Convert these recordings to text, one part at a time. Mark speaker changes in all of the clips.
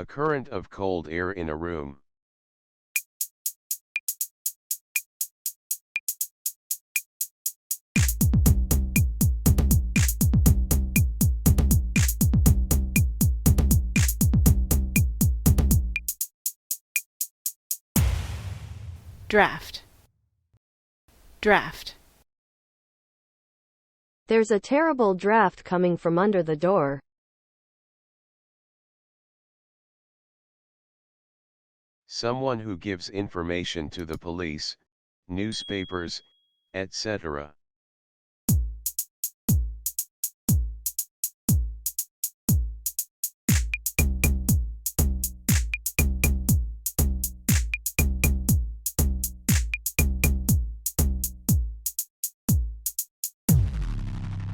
Speaker 1: A current of cold air in a room.
Speaker 2: Draft. Draft.
Speaker 3: There's a terrible draft coming from under the door.
Speaker 1: Someone who gives information to the police, newspapers, etc.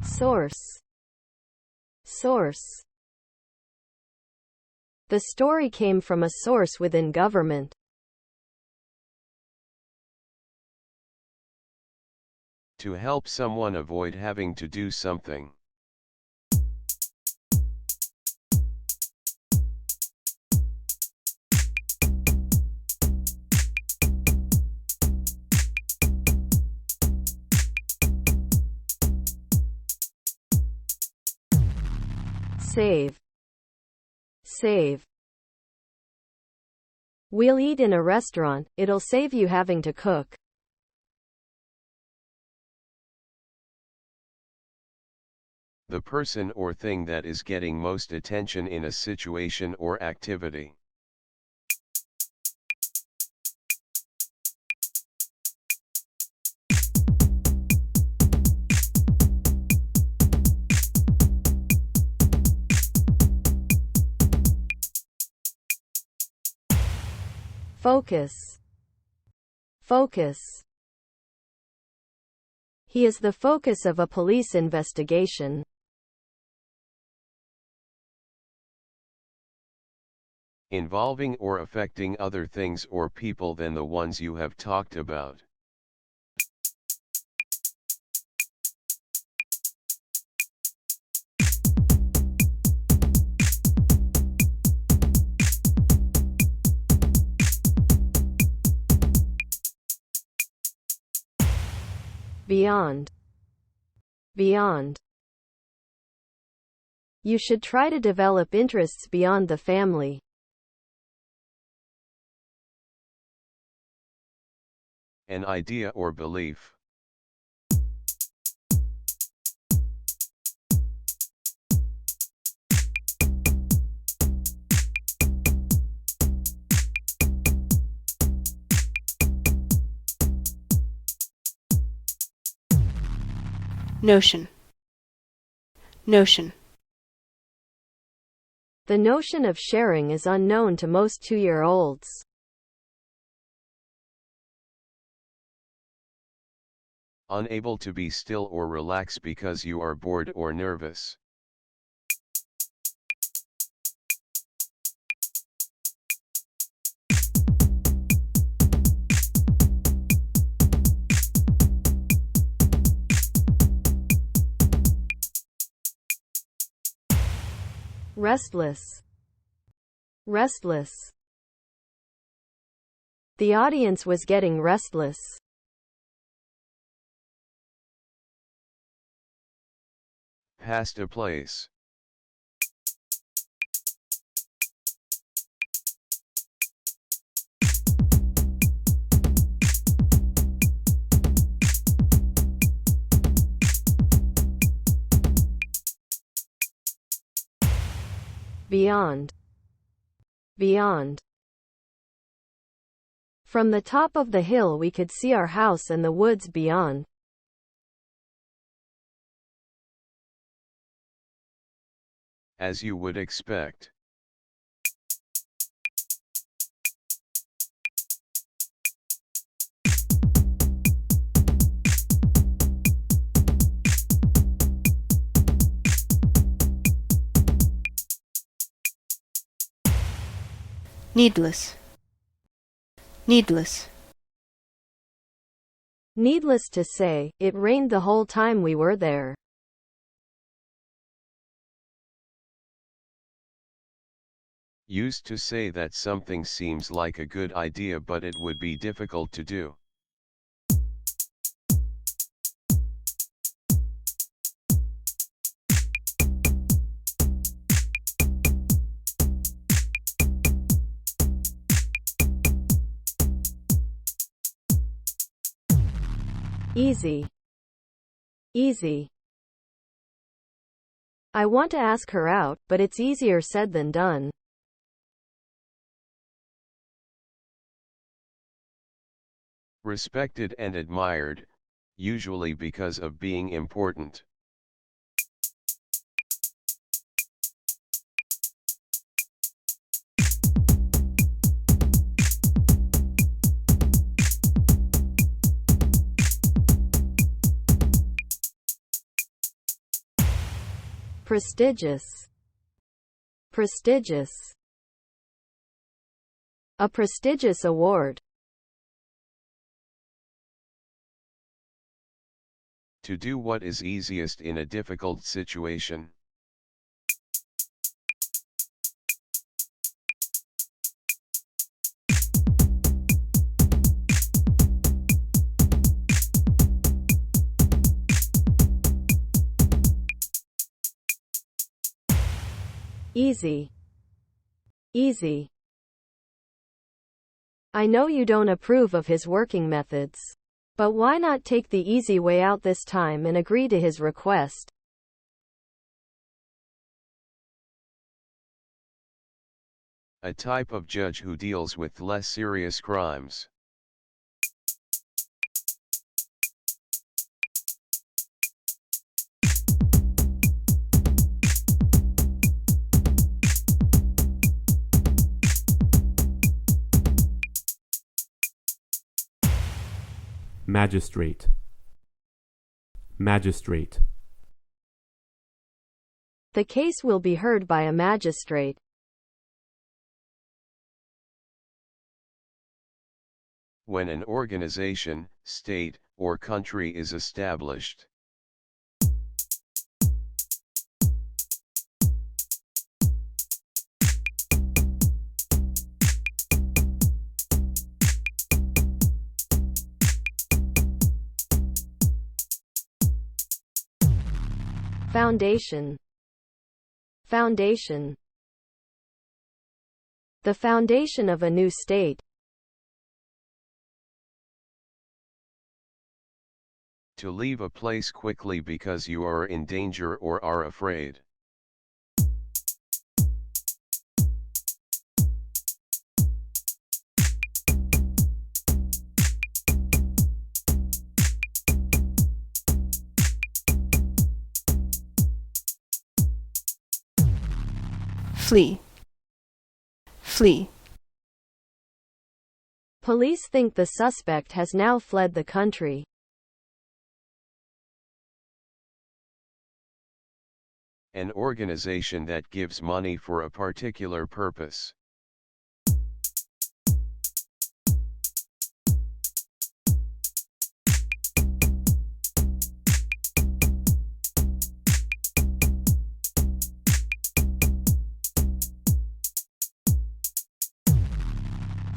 Speaker 3: Source. Source. The story came from a source within government.
Speaker 1: To help someone avoid having to do something.
Speaker 3: Save. Save. We'll eat in a restaurant, it'll save you having to cook.
Speaker 1: The person or thing that is getting most attention in a situation or activity.
Speaker 3: Focus. Focus. He is the focus of a police investigation.
Speaker 1: Involving or affecting other things or people than the ones you have talked about.
Speaker 3: Beyond. Beyond. You should try to develop interests beyond the family.
Speaker 1: An idea or belief.
Speaker 2: Notion. Notion.
Speaker 3: The notion of sharing is unknown to most 2-year-olds.
Speaker 1: Unable to be still or relax because you are bored or nervous.
Speaker 3: Restless. Restless. The audience was getting restless.
Speaker 1: Past a place.
Speaker 3: Beyond. Beyond. From the top of the hill we could see our house and the woods beyond.
Speaker 1: As you would expect.
Speaker 2: Needless. Needless.
Speaker 3: Needless to say, it rained the whole time we were there.
Speaker 1: Used to say that something seems like a good idea but it would be difficult to do.
Speaker 3: Easy. Easy. I want to ask her out, but it's easier said than done.
Speaker 1: Respected and admired, usually because of being important.
Speaker 3: Prestigious. Prestigious. A prestigious award.
Speaker 1: To do what is easiest in a difficult situation.
Speaker 3: Easy. Easy. I know you don't approve of his working methods. But why not take the easy way out this time and agree to his request?
Speaker 1: A type of judge who deals with less serious crimes.
Speaker 4: Magistrate. Magistrate.
Speaker 3: The case will be heard by a magistrate.
Speaker 1: When an organization, state, or country is established.
Speaker 3: Foundation. Foundation. The foundation of a new state.
Speaker 1: To leave a place quickly because you are in danger or are afraid.
Speaker 2: Flee. Flee.
Speaker 3: Police think the suspect has now fled the country.
Speaker 1: An organization that gives money for a particular purpose.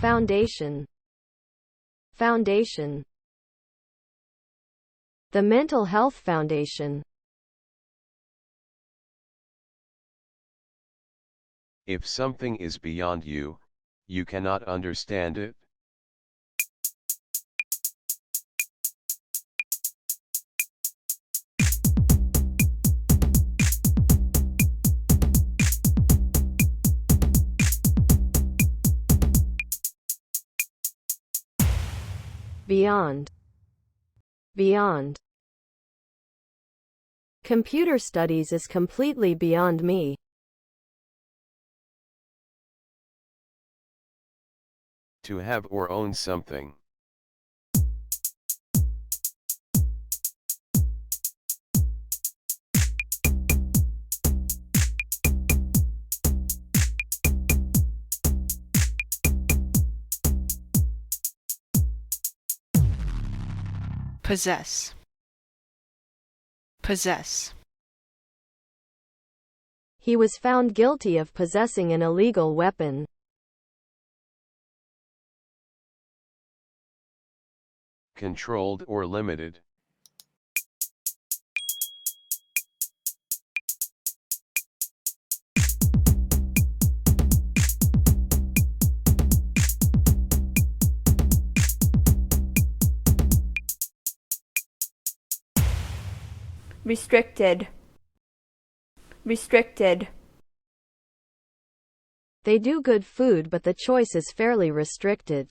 Speaker 3: Foundation. Foundation. The Mental Health Foundation.
Speaker 1: If something is beyond you, you cannot understand it.
Speaker 3: Beyond. Beyond. Computer studies is completely beyond me.
Speaker 1: To have or own something.
Speaker 2: Possess. Possess.
Speaker 3: He was found guilty of possessing an illegal weapon.
Speaker 1: Controlled or limited.
Speaker 2: Restricted. Restricted.
Speaker 3: They do good food, but the choice is fairly restricted.